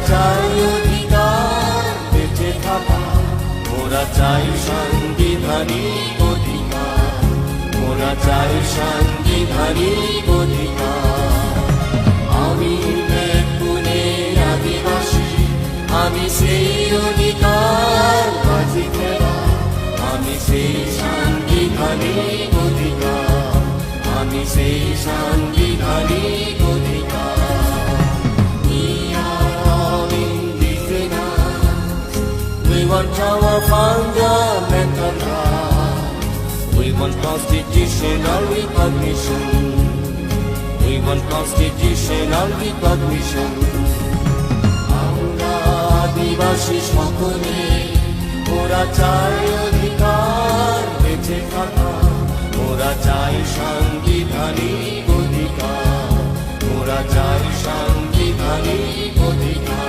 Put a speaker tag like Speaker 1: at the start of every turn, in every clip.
Speaker 1: চাই অধিকার বেঁচে থাকা, ওরা চাই সাংবিধানিক অধিকার, ওরা চাই সাংবিধানিক অধিকার। আমি পুনের আদিবাসী, আমি সেই অধিকার বাজি খেলা, আমি সেই সাংবিধানিক অধিকার, আমি সেই সাংবিধানিক অধিকার। We want our fundamental rights. We want constitutional recognition. We want constitutional recognition. আমরা আদিবাসী সকলে, ওরা চাই অধিকার বেঁচে থাকা, ওরা চাই সাংবিধানিক অধিকার, ওরা চাই সাংবিধানিক অধিকার।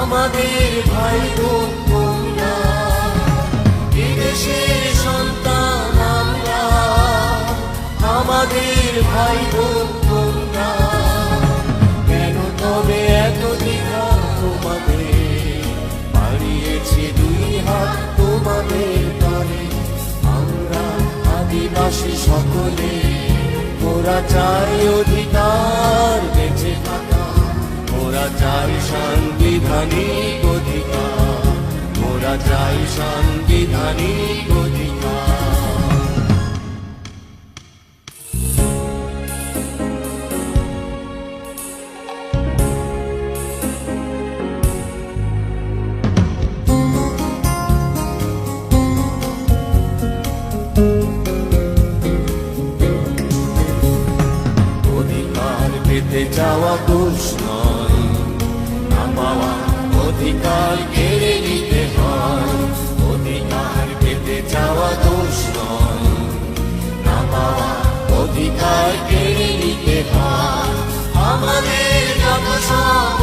Speaker 1: আমাদের ভাই বোন তোমরা, এদেশের সন্তান আমরা, আমাদের ভাই বোন তোমরা। কেন তবে এত দ্বিধা তোমাদের, বাড়িয়েছে দুই হাত তোমাদের পারে। আমরা আদিবাসী সকলে, ওরা চাই অধিকার বেঁচে থাকা, ওরা চাই সাংবিধানিক অধিকার, ওরা চাই সাংবিধানিক অধিকার। অধিকার পেতে যাওয়া দোষ নয়, না পাওয়া অধিকার কেড়ে নিতে হয়। অধিকার পেতে যাওয়া দোষ নয়, না পাওয়া অধিকার কেড়ে নিতে হয়। আমাদের যত সব